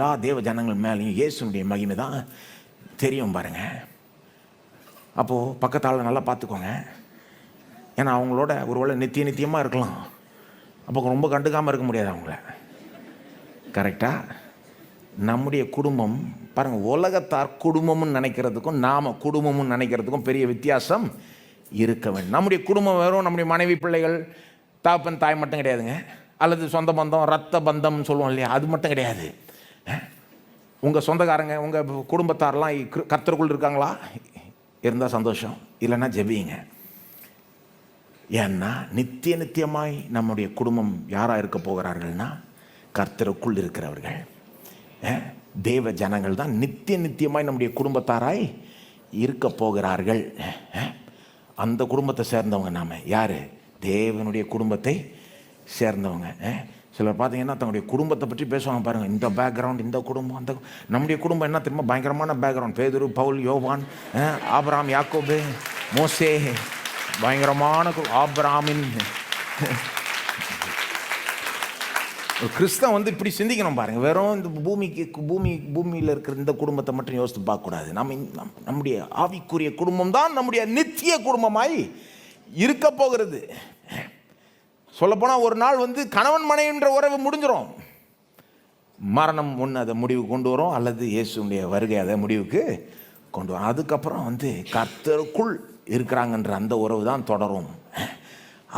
எல்லா தேவ ஜனங்கள் மேலேயும் இயேசுனுடைய மகிமை தான் தெரியும் பாருங்க. அப்போது பக்கத்தால் நல்லா பார்த்துக்கோங்க. ஏன்னா அவங்களோட ஒருவேளை நித்தியமாக இருக்கலாம். அப்போ ரொம்ப கண்டுக்காமல் இருக்க முடியாது அவங்கள. கரெக்டாக நம்முடைய குடும்பம் பாருங்கள், உலகத்தார் குடும்பம்னு நினைக்கிறதுக்கும் நாம் குடும்பம்னு நினைக்கிறதுக்கும் பெரிய வித்தியாசம் இருக்க வேண்டும். நம்முடைய குடும்பம் வெறும் நம்முடைய மனைவி பிள்ளைகள் தாப்பன் தாய் மட்டும் கிடையாதுங்க. அல்லது சொந்த பந்தம் ரத்த பந்தம்னு சொல்லுவோம் இல்லையா, அது மட்டும் கிடையாது. உங்கள் சொந்தக்காரங்க உங்கள் குடும்பத்தாரெலாம் கர்த்தருக்குள் இருக்காங்களா? இருந்தால் சந்தோஷம், இல்லைன்னா ஜெபிங்க. ஏன்னா நித்தியமாய் நம்முடைய குடும்பம் யாராக இருக்க போகிறார்கள்னா கர்த்தருக்குள் இருக்கிறவர்கள் தேவ ஜனங்கள் தான் நித்தியமாய் நம்முடைய குடும்பத்தாராய் இருக்க போகிறார்கள். அந்த குடும்பத்தை சேர்ந்தவங்க நாம் யார்? தேவனுடைய குடும்பத்தை சேர்ந்தவங்க. சிலர் பார்த்தீங்கன்னா தன்னுடைய குடும்பத்தை பற்றி பேசுவாங்க பாருங்கள். இந்த பேக்ரவுண்ட், இந்த குடும்பம், அந்த நம்முடைய குடும்பம் என்ன தெரியுமா? பயங்கரமான பேக்ரவுண்ட். பேதுரு, பவுல், யோவான், ஆபிரகாம், யாக்கோபு, மோசே, பயங்கரமான ஆபிரகாமின் கிறிஸ்தவன் வந்து இப்படி சிந்திக்கணும் பாருங்கள். வெறும் இந்த பூமியில் இருக்கிற இந்த குடும்பத்தை மட்டும் யோசித்து பார்க்கக்கூடாது. நம்முடைய ஆவிக்குரிய குடும்பம் தான் நம்முடைய நித்திய குடும்பமாய் இருக்க போகிறது. சொல்லப்போனால் ஒரு நாள் வந்து கணவன் மனைவின்ற உறவு முடிஞ்சிடும். மரணம் ஒன்று அதை முடிவு கொண்டு வரும், அல்லது இயேசுடைய வருகை அதை முடிவுக்கு கொண்டு வரும். அதுக்கப்புறம் வந்து கர்த்தருக்குள் இருக்கிறாங்கன்ற அந்த உறவு தான் தொடரும்.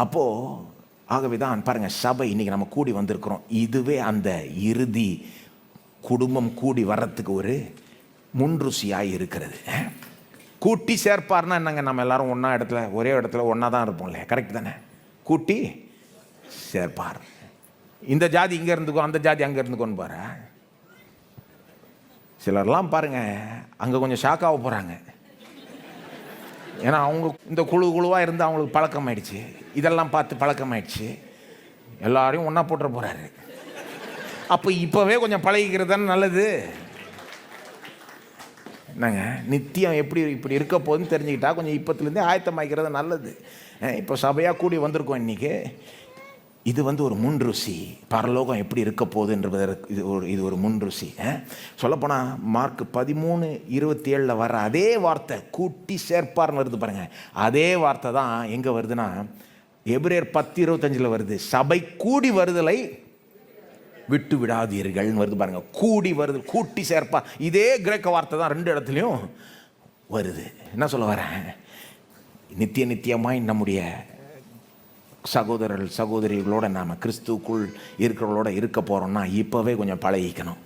அப்போது ஆகவே தான் பாருங்கள், சபை இன்றைக்கி நம்ம கூடி வந்திருக்கிறோம். இதுவே அந்த இறுதி குடும்பம் கூடி வர்றதுக்கு ஒரு முன்ருசியாக இருக்கிறது. கூட்டி சேர்ப்பார்னா என்னங்க? நம்ம எல்லோரும் ஒன்றா இடத்துல ஒரே இடத்துல ஒன்றா தான் இருப்போம் இல்லையா? கரெக்ட் தானே? கூட்டி சேர்ப்பார். இந்த ஜாதி இங்கே இருந்துக்கோ, அந்த ஜாதி அங்கே இருந்துக்கோன்னு பாரு. சிலர்லாம் பாருங்கள் அங்கே கொஞ்சம் ஷாக்காக போகிறாங்க. ஏன்னா அவங்க இந்த குழுவாக இருந்து அவங்களுக்கு பழக்கமாயிடுச்சு, இதெல்லாம் பார்த்து பழக்கமாயிடுச்சு. எல்லாரையும் ஒன்றா போட்டுற போகிறாரு. அப்போ இப்போவே கொஞ்சம் பழகிக்கிறது தானே நல்லது. என்னங்க நித்தியம் இப்படி இருக்க போகுதுன்னு தெரிஞ்சுக்கிட்டா கொஞ்சம் இப்போத்துலேருந்தே ஆயத்தமாக்கிறது நல்லது. இப்போ சபையாக கூடி வந்திருக்கோம் இன்றைக்கி. இது வந்து ஒரு முன்ருசி. பரலோகம் எப்படி இருக்க போகுதுன்றதற்கு இது ஒரு முன்ருசி. சொல்லப்போனால் மார்க் 13:27 வர அதே வார்த்தை கூட்டி சேர்ப்பார்னு வருது பாருங்கள். அதே வார்த்தை தான் எங்கே வருதுன்னா எபிரேயர் 10:25 வருது. சபை கூடி வருதலை விட்டு விடாதீர்கள்னு வருது பாருங்கள். கூடி வருது, கூட்டி சேர்ப்பார். இதே கிரேக்க வார்த்தை தான் 2 இடத்துலையும் வருது. என்ன சொல்ல வரேன்? நித்தியமாய் நம்முடைய சகோதரர்கள் சகோதரிகளோட நாம் கிறிஸ்துவுக்குள் இருக்கிறவங்களோட இருக்க போகிறோம்னா இப்போவே கொஞ்சம் பழகிக்கணும்.